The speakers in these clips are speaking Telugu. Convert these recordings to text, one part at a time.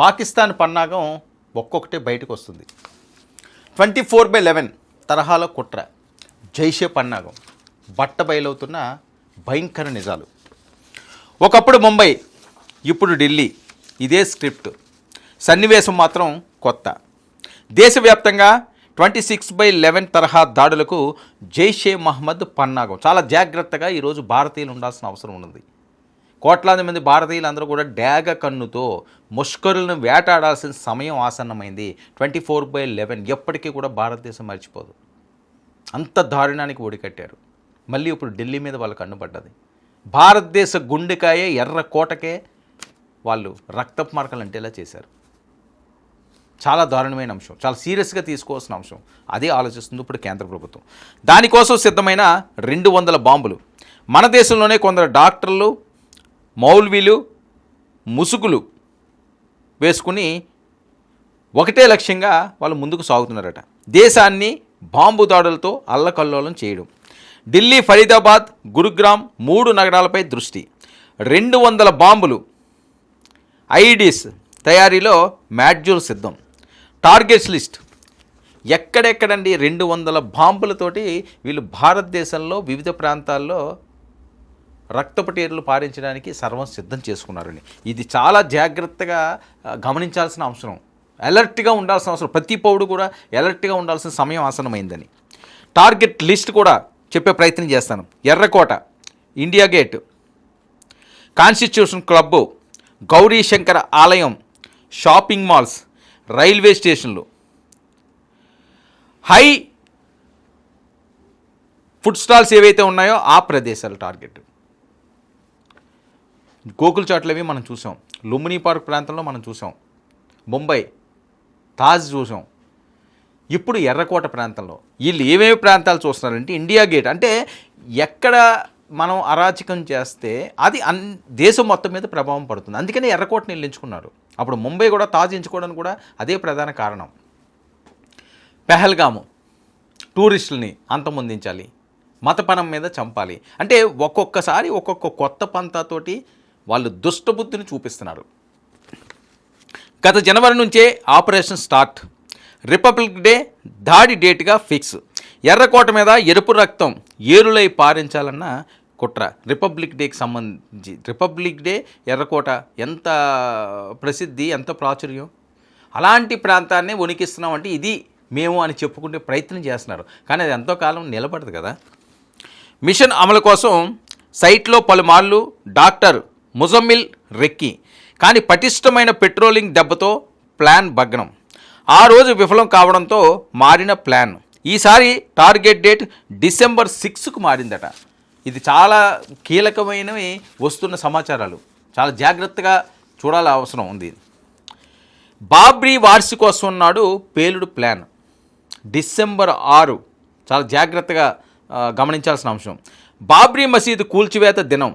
పాకిస్తాన్ పన్నాగం ఒక్కొక్కటే బయటకు వస్తుంది. 24/11 తరహాలో కుట్ర, జైషే పన్నాగం, బట్ట బయలవుతున్న భయంకర నిజాలు. ఒకప్పుడు ముంబై, ఇప్పుడు ఢిల్లీ, ఇదే స్క్రిప్ట్. సన్నివేశం మాత్రం కొత్త. దేశవ్యాప్తంగా 26/11 తరహా దాడులకు జైషే మహమ్మద్ పన్నాగం. చాలా జాగ్రత్తగా ఈరోజు భారతీయులు ఉండాల్సిన అవసరం ఉన్నది. కోట్లాది మంది భారతీయులందరూ కూడా డాగ కన్నుతో ముష్కరులను వేటాడాల్సిన సమయం ఆసన్నమైంది. 24/11 ఎప్పటికీ కూడా భారతదేశం మర్చిపోదు. అంత దారుణానికి ఒడికట్టారు. మళ్ళీ ఇప్పుడు ఢిల్లీ మీద వాళ్ళ కన్నుపడ్డది. భారతదేశ గుండెకాయే ఎర్ర కోటకే వాళ్ళు రక్తపు మార్కలు అంటేలా చేశారు. చాలా దారుణమైన అంశం, చాలా సీరియస్గా తీసుకోవాల్సిన అంశం. అదే ఆలోచిస్తుంది ఇప్పుడు కేంద్ర ప్రభుత్వం. దానికోసం సిద్ధమైన 200 బాంబులు. మన దేశంలోనే కొందరు డాక్టర్లు, మౌల్వీలు, ముసుగులు వేసుకుని ఒకటే లక్ష్యంగా వాళ్ళు ముందుకు సాగుతున్నారట. దేశాన్ని బాంబు దాడులతో అల్లకల్లోలం చేయడం. ఢిల్లీ, ఫరీదాబాద్, గురుగ్రామ్ 3 నగరాలపై దృష్టి. 200 బాంబులు, ఐఈడీస్ తయారీలో మాడ్యూల్ సిద్ధం. Targets list. ఎక్కడెక్కడండి 200 బాంబులతోటి వీళ్ళు భారతదేశంలో వివిధ ప్రాంతాల్లో రక్తపటేరులు పారించడానికి సర్వం సిద్ధం చేసుకున్నారండి. ఇది చాలా జాగ్రత్తగా గమనించాల్సిన అవసరం, అలర్ట్గా ఉండాల్సిన అవసరం. ప్రతి పౌరుడు కూడా అలర్ట్గా ఉండాల్సిన సమయం ఆసన్నమైందని. టార్గెట్ లిస్ట్ కూడా చెప్పే ప్రయత్నం చేస్తాను. ఎర్రకోట, India gate, constitution club, Gauri Shankara ఆలయం, షాపింగ్ మాల్స్, రైల్వే స్టేషన్లు, హై ఫుడ్ స్టాల్స్ ఏవైతే ఉన్నాయో ఆ ప్రదేశాలు టార్గెట్. గోకుల్ చాట్లవి మనం చూసాం, లుంబినీ పార్క్ ప్రాంతంలో మనం చూసాం, ముంబై తాజ్ చూసాం. ఇప్పుడు ఎర్రకోట ప్రాంతంలో వీళ్ళు ఏమేమి ప్రాంతాలు చూస్తున్నారంటే ఇండియా గేట్. అంటే ఎక్కడ మనం అరాచకం చేస్తే అది దేశం మొత్తం మీద ప్రభావం పడుతుంది. అందుకని ఎర్రకోటని వీళ్ళు ఎంచుకున్నారు. అప్పుడు ముంబై కూడా తాజ్ ఎంచుకోవడానికి కూడా అదే ప్రధాన కారణం. పెహల్గాము, టూరిస్టులని అంతమొందించాలి, మతపరం మీద చంపాలి. అంటే ఒక్కొక్కసారి ఒక్కొక్క కొత్త పంతాతోటి వాళ్ళు దుష్టబుద్ధిని చూపిస్తున్నారు. గత జనవరి నుంచే ఆపరేషన్ స్టార్ట్. రిపబ్లిక్ డే దాడి డేట్గా ఫిక్స్. ఎర్రకోట మీద ఎరుపు రక్తం ఏరులై పారించాలన్న కుట్ర. రిపబ్లిక్ డేకి సంబంధించి రిపబ్లిక్ డే ఎర్రకోట ఎంత ప్రసిద్ధి, ఎంత ప్రాచుర్యం. అలాంటి ప్రాంతాన్ని వణికిస్తున్నామంటే ఇది మేము అని చెప్పుకుంటే ప్రయత్నం చేస్తున్నారు. కానీ అది ఎంతో కాలం నిలబడదు కదా. మిషన్ అమలు కోసం సైట్లో పలుమార్లు డాక్టర్ ముజమ్మిల్ రెక్కి. కానీ పటిష్టమైన పెట్రోలింగ్ దెబ్బతో ప్లాన్ భగ్నం. ఆ రోజు విఫలం కావడంతో మారిన ప్లాన్. ఈసారి టార్గెట్ డేట్ డిసెంబర్ 6కు మారిందట. ఇది చాలా కీలకమైనవి వస్తున్న సమాచారాలు. చాలా జాగ్రత్తగా చూడాల అవసరం ఉంది. బాబ్రీ వార్షికోత్సవం నాడు పేలుడు ప్లాన్. డిసెంబర్ 6 చాలా జాగ్రత్తగా గమనించాల్సిన అంశం. బాబ్రీ మసీదు కూల్చివేత దినం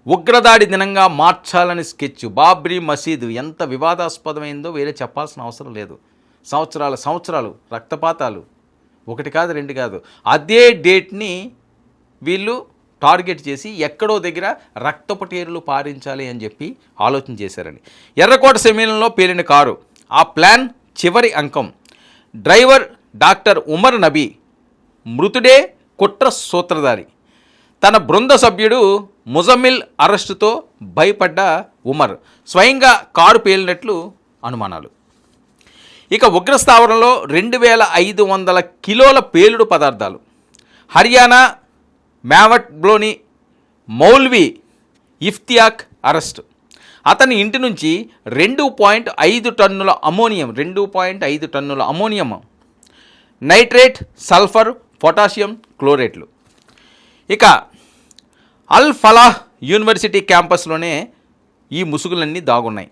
ఉగ్రదాడి దినంగా మార్చాలని స్కెచ్. బాబ్రీ మసీదు ఎంత వివాదాస్పదమైందో వేరే చెప్పాల్సిన అవసరం లేదు. సంవత్సరాలు రక్తపాతాలు, 1 కాదు 2 కాదు. అదే డేట్ని వీళ్ళు టార్గెట్ చేసి ఎక్కడో దగ్గర రక్తపటేరులు పారించాలి అని చెప్పి ఆలోచన చేశారని. ఎర్రకోట సమీపంలో పేలిన కారు. ఆ ప్లాన్ చివరి అంకం. డ్రైవర్ డాక్టర్ ఉమర్ నబీ, మృతుడే కుట్ర సూత్రధారి. తన బృంద సభ్యుడు ముజమ్మిల్ అరెస్టుతో భయపడ్డ ఉమర్ స్వయంగా కారు పేలినట్లు అనుమానాలు. ఇక ఉగ్రస్థావరంలో 2500 కిలోల పేలుడు పదార్థాలు. హర్యానా మేవట్లోని మౌల్వీ ఇఫ్తియాక్ అరెస్ట్. అతని ఇంటి నుంచి 2.5 టన్నుల అమోనియం, నైట్రేట్, సల్ఫర్, పొటాషియం క్లోరేట్లు. ఇక అల్ ఫలాహ్ యూనివర్సిటీ క్యాంపస్లోనే ఈ ముసుగులన్నీ దాగున్నాయి.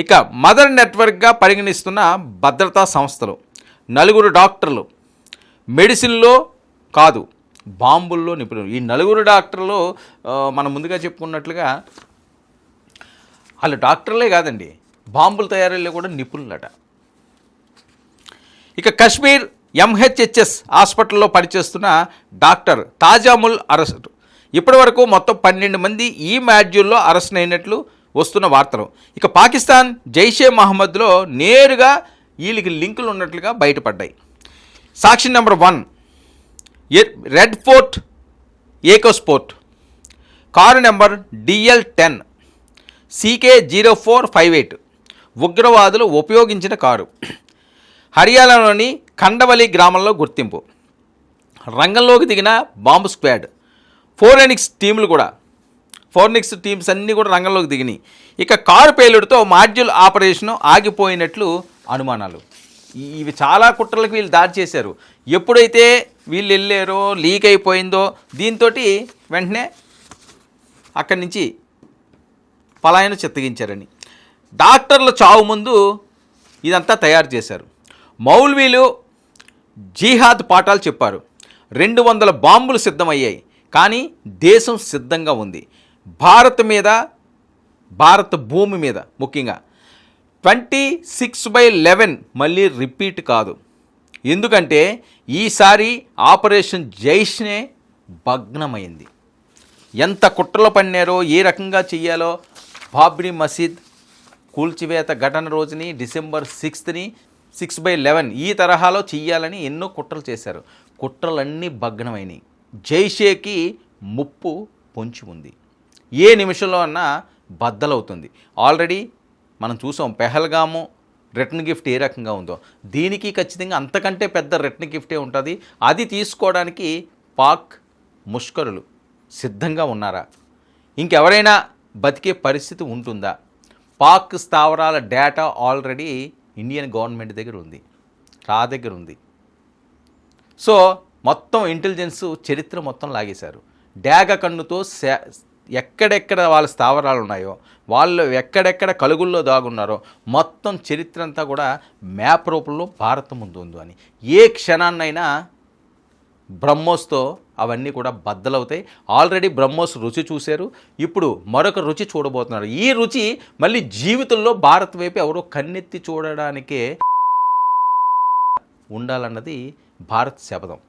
ఇక మదర్ నెట్వర్క్గా పరిగణిస్తున్న భద్రతా సంస్థలు. 4 డాక్టర్లు. మెడిసిన్లో కాదు, బాంబుల్లో నిపుణులు. ఈ 4 డాక్టర్లు మనం ముందుగా చెప్పుకున్నట్లుగా వాళ్ళు డాక్టర్లే కాదండి, బాంబుల తయారీలో కూడా నిపుణులట. ఇక కశ్మీర్ MHHS హాస్పిటల్లో పనిచేస్తున్న డాక్టర్ తాజాముల్ అరెస్ట్. ఇప్పటి వరకు మొత్తం 12 మంది ఈ మాడ్యూల్లో అరెస్ట్ అయినట్లు వస్తున్న వార్తలు. ఇక పాకిస్తాన్ జైషే మహమ్మద్లో నేరుగా వీళ్ళకి లింకులు ఉన్నట్లుగా బయటపడ్డాయి. సాక్షి number 1 Red Fort EcoSport, car number DL10 CK0458 ఉగ్రవాదులు ఉపయోగించిన కారు. హర్యానాలోని ఖండవలి గ్రామంలో గుర్తింపు. రంగంలోకి దిగిన బాంబు స్క్వాడ్. ఫోరెనిక్స్ టీమ్స్ అన్నీ కూడా రంగంలోకి దిగినాయి. ఇక కారు పేలుడుతో మాడ్యూల్ ఆపరేషన్ ఆగిపోయినట్లు అనుమానాలు. ఇవి చాలా కుట్రలకు వీళ్ళు దాడి చేశారు. ఎప్పుడైతే వీళ్ళు వెళ్ళారో లీక్ అయిపోయిందో దీంతో వెంటనే అక్కడి నుంచి పలాయన చిత్తగించారని. డాక్టర్ల చావు ముందు ఇదంతా తయారు చేశారు. మౌల్వీలు జిహాద్ పాఠాలు చెప్పారు. 200 బాంబులు సిద్ధమయ్యాయి, కానీ దేశం సిద్ధంగా ఉంది. భారత భూమి మీద ముఖ్యంగా 26/11 మళ్ళీ రిపీట్ కాదు. ఎందుకంటే ఈసారి ఆపరేషన్ జైష్నే భగ్నమైంది. ఎంత కుట్రలో పడినారో, ఏ రకంగా చెయ్యాలో, బాబ్రీ మసీద్ కూల్చివేత ఘటన రోజుని డిసెంబర్ 6ని 6/11 ఈ తరహాలో చెయ్యాలని ఎన్నో కుట్రలు చేశారు. కుట్రలన్నీ భగ్నమైనవి. జైషేకి ముప్పు పొంచి ఉంది. ఏ నిమిషంలో అన్నా బద్దలవుతుంది. ఆల్రెడీ మనం చూసాం పెహల్గాము రిటర్న్ గిఫ్ట్ ఏ రకంగా ఉందో, దీనికి ఖచ్చితంగా అంతకంటే పెద్ద రిటర్న్ గిఫ్టే ఉంటుంది. అది తీసుకోవడానికి పాక్ ముష్కరులు సిద్ధంగా ఉన్నారా? ఇంకెవరైనా బతికే పరిస్థితి ఉంటుందా? పాక్ స్థావరాల డేటా ఆల్రెడీ ఇండియన్ గవర్నమెంట్ దగ్గర ఉంది, దగ్గర ఉంది. సో మొత్తం ఇంటెలిజెన్స్ చరిత్ర మొత్తం లాగేశారు. డాగ కన్నుతో ఎక్కడెక్కడ వాళ్ళ స్థావరాలు ఉన్నాయో, వాళ్ళు ఎక్కడెక్కడ కలుగుల్లో దాగున్నారో మొత్తం చరిత్ర అంతా కూడా మ్యాప్ రూపంలో భారత ముందు ఉంది అని. ఏ క్షణాన్నైనా బ్రహ్మోస్తో అవన్నీ కూడా బద్దలవుతాయి. ఆల్రెడీ బ్రహ్మోస్ రుచి చూశారు, ఇప్పుడు మరొక రుచి చూడబోతున్నారు. ఈ రుచి మళ్ళీ జీవితంలో భారత్ వైపు ఎవరో కన్నెత్తి చూడడానికే ఉండాలన్నది భారత్ శపథం.